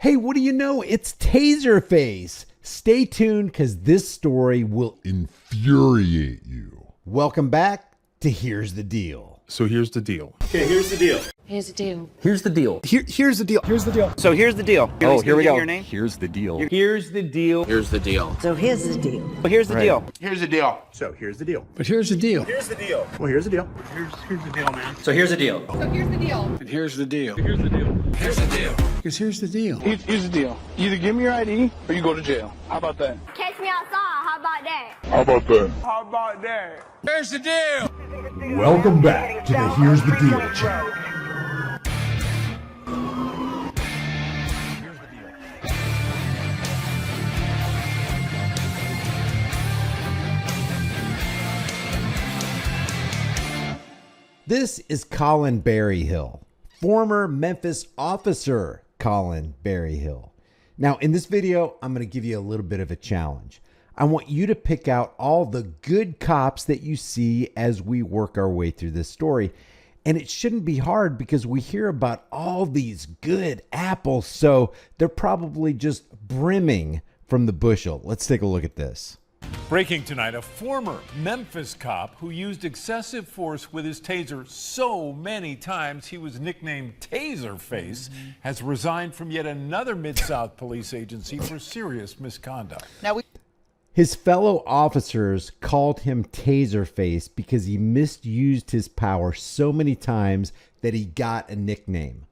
Hey, what do you know? It's Taser Face. Stay tuned because this story will infuriate you. Welcome back to Here's the Deal. So here's the deal. Okay, here's the deal. Here's the deal. Here's the deal. Here's the deal. Here's the deal. So here's the deal. Oh, here we go. Your name? Here's the deal. Here's the deal. Here's the deal. So here's the deal. Well, here's the deal. Here's the deal. So here's the deal. But here's the deal. Here's the deal. Well, here's the deal. Here's the deal, man. So here's the deal. So here's the deal. And here's the deal. Here's the deal. Here's the deal. Because here's the deal. Here's the deal. Either give me your ID or you go to jail. How about that? Catch me outside. How about that? How about that? How about that? Here's the deal. Welcome back to the Here's the Deal channel. This is Colin Barry Hill, former Memphis officer Colin Barry Hill. Now, in this video, I'm going to give you a little bit of a challenge. I want you to pick out all the good cops that you see as we work our way through this story. And it shouldn't be hard because we hear about all these good apples, so they're probably just brimming from the bushel. Let's take a look at this. Breaking tonight, a former Memphis cop who used excessive force with his taser so many times he was nicknamed Taser Face has resigned from yet another Mid-South police agency for serious misconduct. His fellow officers called him Taser Face because he misused his power so many times that he got a nickname.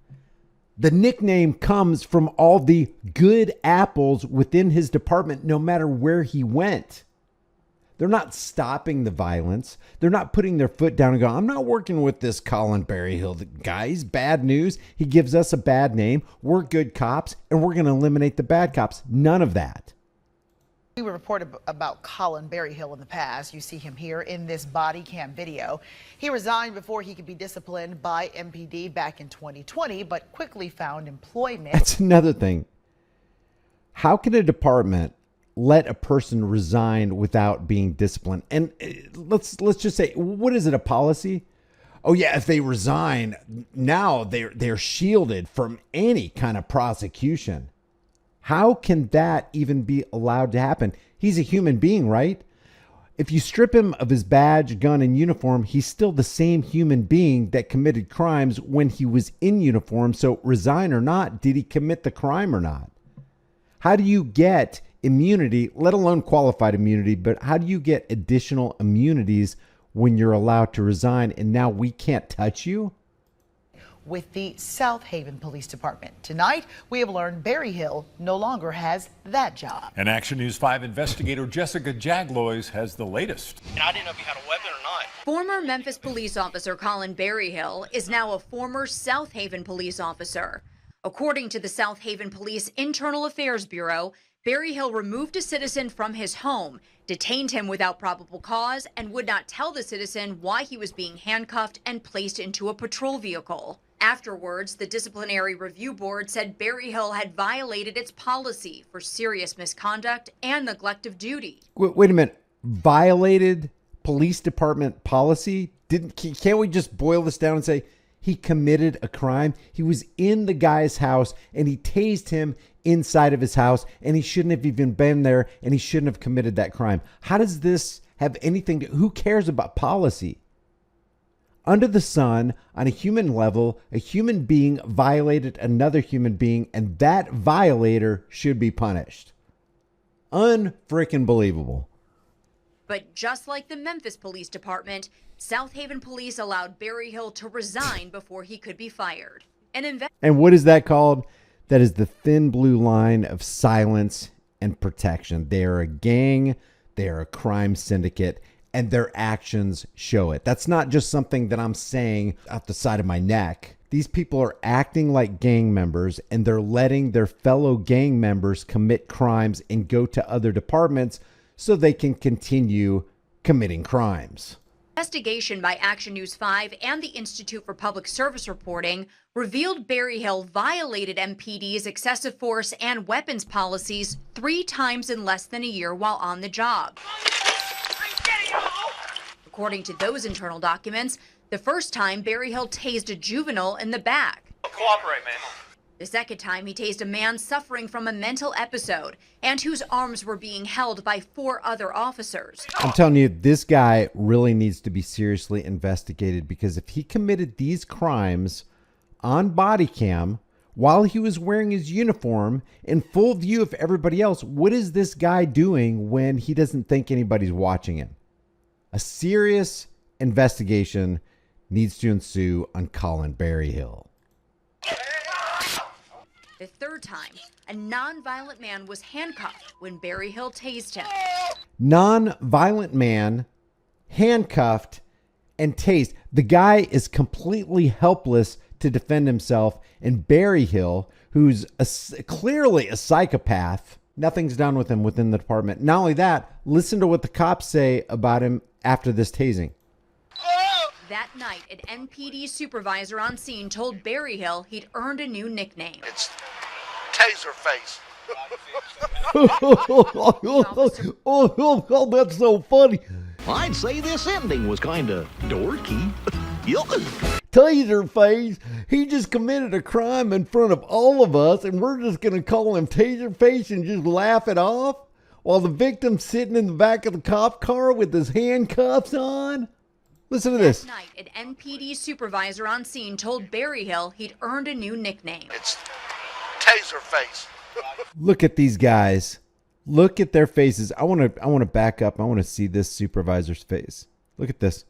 The nickname comes from all the good apples within his department, no matter where he went. They're not stopping the violence. They're not putting their foot down and going, I'm not working with this Colin Barry Hill guy. He's bad news. He gives us a bad name. We're good cops, and we're going to eliminate the bad cops. None of that. We reported about Colin Barry Hill in the past. You see him here in this body cam video. He resigned before he could be disciplined by MPD back in 2020, but quickly found employment. That's another thing. How can a department let a person resign without being disciplined? And let's just say, what is it, a policy? Oh yeah, if they resign, now they're shielded from any kind of prosecution. How can that even be allowed to happen? He's a human being, right? If you strip him of his badge, gun, and uniform, he's still the same human being that committed crimes when he was in uniform. So resign or not, did he commit the crime or not? How do you get immunity, let alone qualified immunity, but how do you get additional immunities when you're allowed to resign and now we can't touch you? With the South Haven Police Department. Tonight, we have learned Barry Hill no longer has that job. And Action News 5 investigator Jessica Jaglois has the latest. And I didn't know if you had a weapon or not. Former Memphis police officer Colin Barry Hill is now a former South Haven police officer. According to the South Haven Police Internal Affairs Bureau, Barry Hill removed a citizen from his home, detained him without probable cause, and would not tell the citizen why he was being handcuffed and placed into a patrol vehicle. Afterwards, the Disciplinary Review Board said Barry Hill had violated its policy for serious misconduct and neglect of duty. Wait a minute. Violated police department policy? Can't we just boil this down and say he committed a crime? He was in the guy's house and he tased him inside of his house and he shouldn't have even been there and he shouldn't have committed that crime. How does this have anything to, who cares about policy? Under the sun, on a human level, a human being violated another human being, and that violator should be punished. Unfreaking believable. But just like the Memphis Police Department, South Haven Police allowed Barry Hill to resign before he could be fired. And what is that called? That is the thin blue line of silence and protection. They are a gang. They are a crime syndicate. And their actions show it. That's not just something that I'm saying off the side of my neck. These people are acting like gang members and they're letting their fellow gang members commit crimes and go to other departments so they can continue committing crimes. Investigation by Action News 5 and the Institute for Public Service Reporting revealed Barry Hill violated MPD's excessive force and weapons policies 3 times in less than a year while on the job. According to those internal documents, the first time Barry Hill tased a juvenile in the back. Cooperate, man. The second time, he tased a man suffering from a mental episode and whose arms were being held by 4 other officers. I'm telling you, this guy really needs to be seriously investigated, because if he committed these crimes on body cam while he was wearing his uniform in full view of everybody else, what is this guy doing when he doesn't think anybody's watching him? A serious investigation needs to ensue on Colin Barry Hill. The third time, a non-violent man was handcuffed when Barry Hill tased him. Non-violent man, handcuffed, and tased. The guy is completely helpless to defend himself, and Barry Hill, who's clearly a psychopath, nothing's done with him within the department. Not only that, listen to what the cops say about him after this tasing. That night, an MPD supervisor on scene told Barry Hill he'd earned a new nickname. It's Taser Face. Oh, that's so funny. I'd say this ending was kind of dorky. Taser Face, he just committed a crime in front of all of us, and we're just going to call him Taser Face and just laugh it off while the victim's sitting in the back of the cop car with his handcuffs on? Listen to this. That night, an MPD supervisor on scene told Barry Hill he'd earned a new nickname. It's Taser Face. Look at these guys. Look at their faces. I want to back up. I want to see this supervisor's face. Look at this.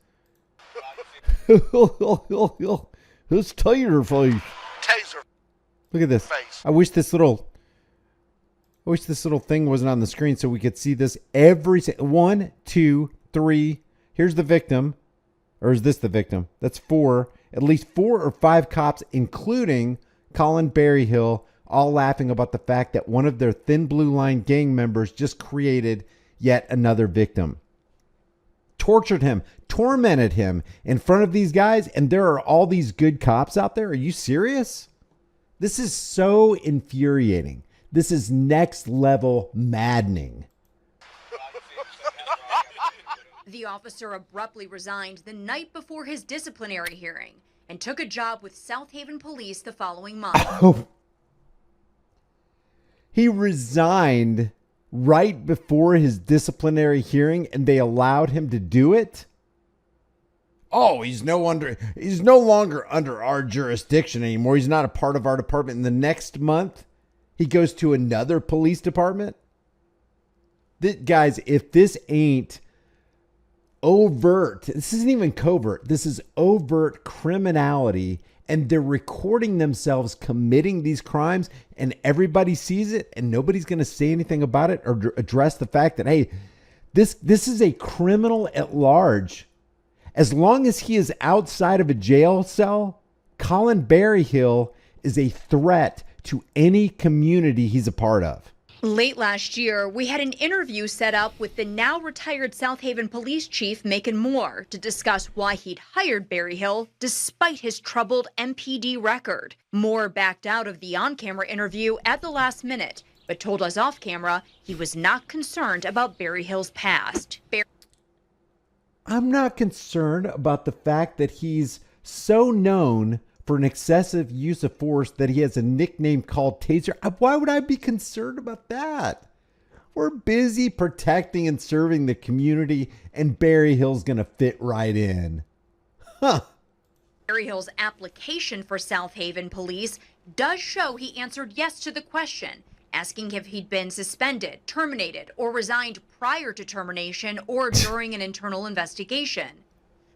It's Taser Face. Taser. Look at this. Face. I wish this little thing wasn't on the screen so we could see this every 1, 2, 3. Here's the victim. Or is this the victim? That's 4. At least 4 or 5 cops, including Colin Barry Hill, all laughing about the fact that one of their Thin Blue Line gang members just created yet another victim. Tortured him, tormented him in front of these guys, and there are all these good cops out there. Are you serious? This is so infuriating. This is next level maddening. The officer abruptly resigned the night before his disciplinary hearing and took a job with South Haven Police the following month. Oh. He resigned right before his disciplinary hearing, and they allowed him to do it? Oh, he's no longer under our jurisdiction anymore. He's not a part of our department. And the next month, he goes to another police department? Guys, if this ain't overt, this isn't even covert, this is overt criminality, and they're recording themselves committing these crimes, and everybody sees it, and nobody's going to say anything about it or address the fact that, hey, this is a criminal at large. As long as he is outside of a jail cell, Colin Barry Hill is a threat to any community he's a part of. Late last year, we had an interview set up with the now retired South Haven Police Chief, Macon Moore, to discuss why he'd hired Barry Hill despite his troubled MPD record. Moore backed out of the on-camera interview at the last minute, but told us off-camera he was not concerned about Barry Hill's past. I'm not concerned about the fact that he's so known for an excessive use of force that he has a nickname called Taser. Why would I be concerned about that? We're busy protecting and serving the community, and Barry Hill's going to fit right in. Huh. Barry Hill's application for South Haven Police does show he answered yes to the question, asking if he'd been suspended, terminated, or resigned prior to termination or during an internal investigation.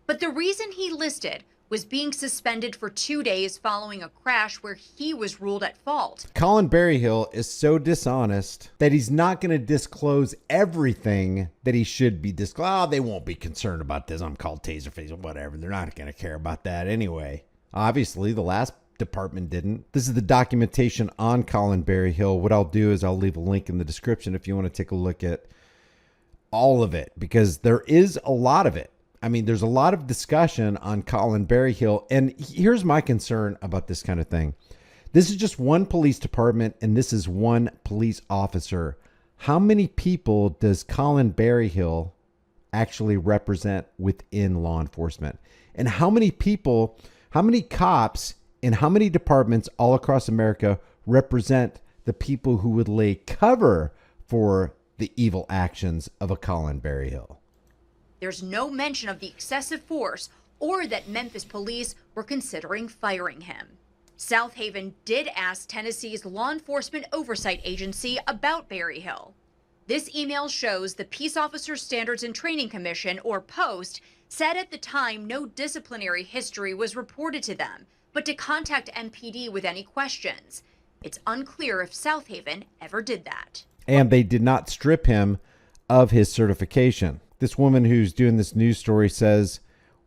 But the reason he listed was being suspended for 2 days following a crash where he was ruled at fault. Colin Barry Hill is so dishonest that he's not going to disclose everything that he should be disclosed. Oh, they won't be concerned about this. I'm called Taser Face or whatever. They're not going to care about that anyway. Obviously, the last department didn't. This is the documentation on Colin Barry Hill. What I'll do is I'll leave a link in the description if you want to take a look at all of it, because there is a lot of it. I mean, there's a lot of discussion on Colin Barry Hill. And here's my concern about this kind of thing. This is just one police department, and this is one police officer. How many people does Colin Barry Hill actually represent within law enforcement? And how many people, how many cops and how many departments all across America represent the people who would lay cover for the evil actions of a Colin Barry Hill? There's no mention of the excessive force or that Memphis police were considering firing him. South Haven did ask Tennessee's Law Enforcement Oversight Agency about Barry Hill. This email shows the Peace Officer Standards and Training Commission, or POST, said at the time no disciplinary history was reported to them, but to contact MPD with any questions. It's unclear if South Haven ever did that. And they did not strip him of his certification. This woman who's doing this news story says,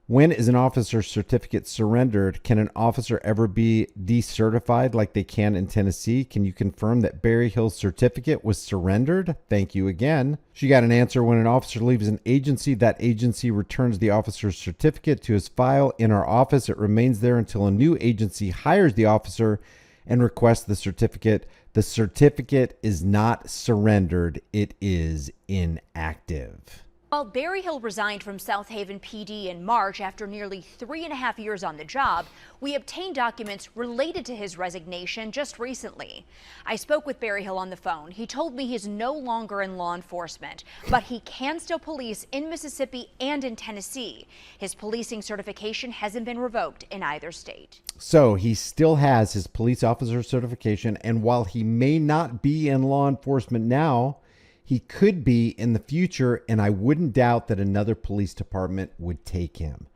when is an officer's certificate surrendered? Can an officer ever be decertified like they can in Tennessee? Can you confirm that Barry Hill's certificate was surrendered? Thank you again. She got an answer. When an officer leaves an agency, that agency returns the officer's certificate to his file in our office. It remains there until a new agency hires the officer and requests the certificate. The certificate is not surrendered. It is inactive. While Barry Hill resigned from South Haven PD in March after nearly 3.5 years on the job, we obtained documents related to his resignation just recently. I spoke with Barry Hill on the phone. He told me he's no longer in law enforcement, but he can still police in Mississippi and in Tennessee. His policing certification hasn't been revoked in either state. So he still has his police officer certification, and while he may not be in law enforcement now, he could be in the future, and I wouldn't doubt that another police department would take him.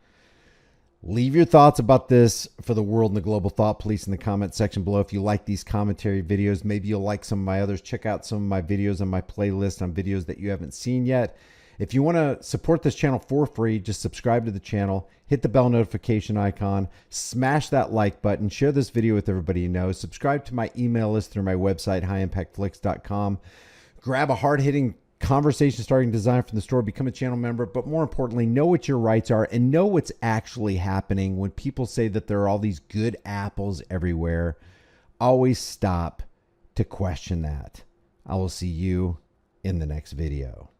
Leave your thoughts about this for the world and the global thought police in the comment section below. If you like these commentary videos, maybe you'll like some of my others. Check out some of my videos on my playlist on videos that you haven't seen yet. If you want to support this channel for free, just subscribe to the channel, hit the bell notification icon, smash that like button, share this video with everybody you know, subscribe to my email list through my website, highimpactflix.com. Grab a hard-hitting conversation-starting design from the store, become a channel member, but more importantly, know what your rights are and know what's actually happening. When people say that there are all these good apples everywhere, always stop to question that. I will see you in the next video.